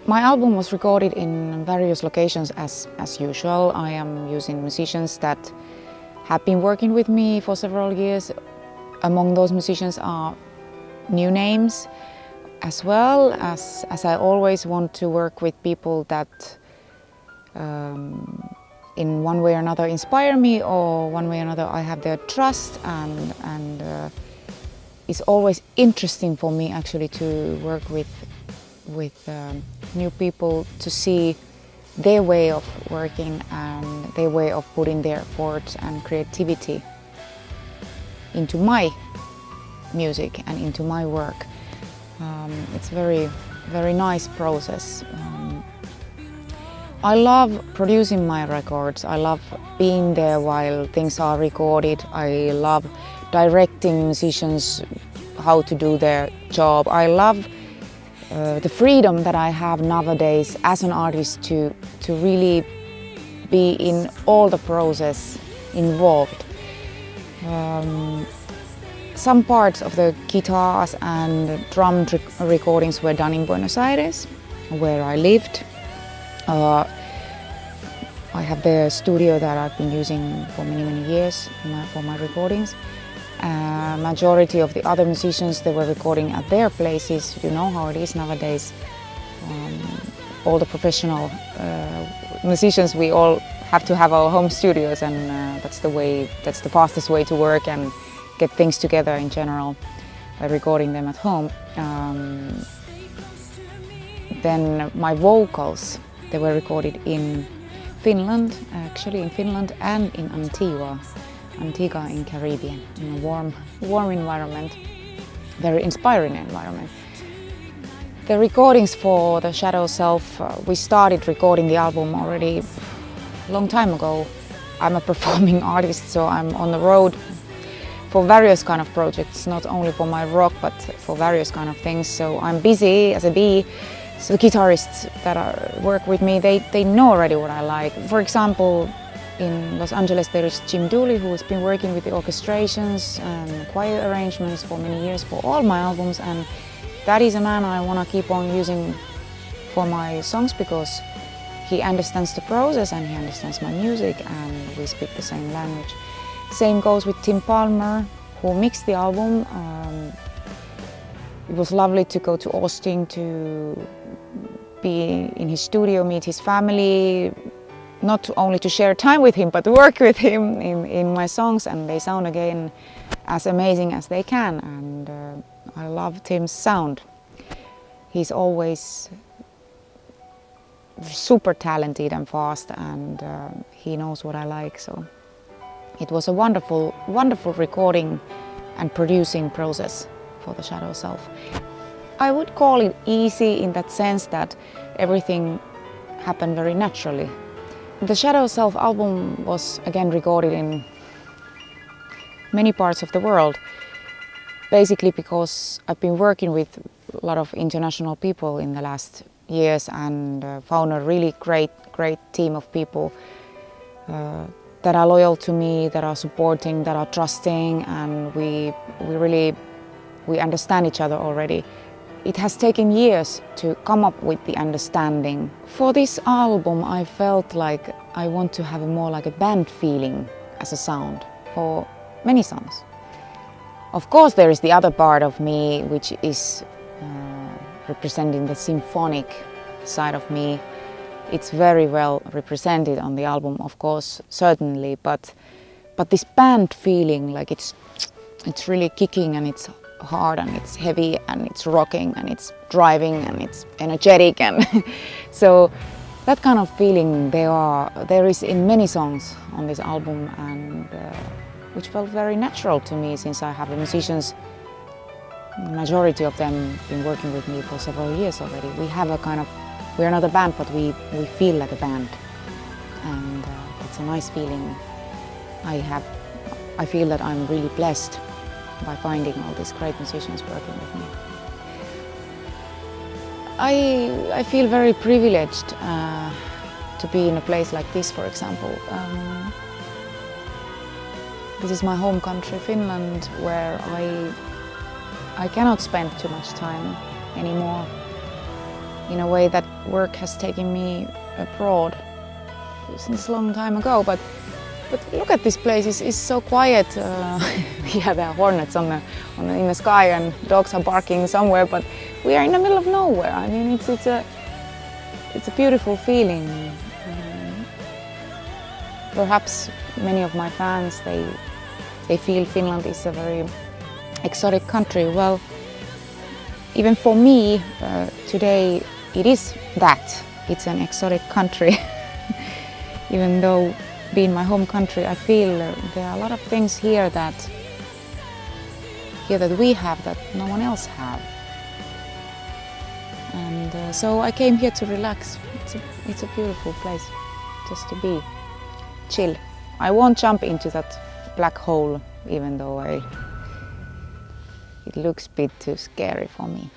My album was recorded in various locations as usual. I am using musicians that have been working with me for several years. Among those musicians are new names, as well as I always want to work with people that in one way or another inspire me, or one way or another I have their trust, and it's always interesting for me actually to work with new people, to see their way of working and their way of putting their efforts and creativity into my music and into my work. It's very nice process. I love producing my records. I love being there while things are recorded. I love directing musicians how to do their job. I love the freedom that I have nowadays as an artist to really be in all the process involved. Some parts of the guitars and drum recordings were done in Buenos Aires, where I lived. I have the studio that I've been using for many years for my recordings. Majority of the other musicians, they were recording at their places. You know how it is nowadays. All the professional musicians, we all have to have our home studios, and that's the fastest way to work and get things together in general, by recording them at home. Then my vocals, they were recorded in Finland, actually in Finland and in Antigua in Caribbean, in a warm environment, very inspiring environment. The recordings for The Shadow Self, we started recording the album already a long time ago. I'm a performing artist, so I'm on the road for various kind of projects, not only for my rock, but for various kind of things. So I'm busy as a bee. So the guitarists that work with me, they know already what I like. For example, in Los Angeles there is Jim Dooley, who has been working with the orchestrations and choir arrangements for many years for all my albums, and that is a man I want to keep on using for my songs, because he understands the process and he understands my music, and we speak the same language. Same goes with Tim Palmer, who mixed the album. It was lovely to go to Austin to be in his studio, meet his family, not only to share time with him, but to work with him in my songs, and they sound again as amazing as they can. And I love Tim's sound. He's always super talented and fast, and he knows what I like. So it was a wonderful recording and producing process for The Shadow Self. I would call it easy in that sense that everything happened very naturally. The Shadow Self album was again recorded in many parts of the world, basically because I've been working with a lot of international people in the last years, and found a really great team of people that are loyal to me, that are supporting, that are trusting, and we understand each other already. It has taken years to come up with the understanding. For this album, I felt like I want to have more like a band feeling as a sound for many songs. Of course, there is the other part of me, which is representing the symphonic side of me. It's very well represented on the album, of course, certainly, but this band feeling, like it's really kicking, and it's hard, and it's heavy, and it's rocking, and it's driving, and it's energetic, and so that kind of feeling there is in many songs on this album, and which felt very natural to me, since I have the musicians, the majority of them been working with me for several years already. We have a kind of, we're not a band, but we feel like a band, and it's a nice feeling. I feel that I'm really blessed by finding all these great musicians working with me. I feel very privileged to be in a place like this, for example. This is my home country, Finland, where I cannot spend too much time anymore in a way that work has taken me abroad since a long time ago. But look at this place, it's so quiet. Yeah, there are hornets in the sky and dogs are barking somewhere, but we are in the middle of nowhere. I mean, it's a beautiful feeling. Perhaps many of my fans, they feel Finland is a very exotic country. Well, even for me, today it is that. It's an exotic country. Even though being my home country, I feel there are a lot of things here that we have that no one else have. And so I came here to relax. It's a beautiful place just to be, chill. I won't jump into that black hole, even though it looks a bit too scary for me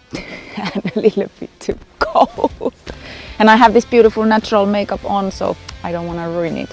and a little bit too cold. And I have this beautiful natural makeup on, so I don't want to ruin it.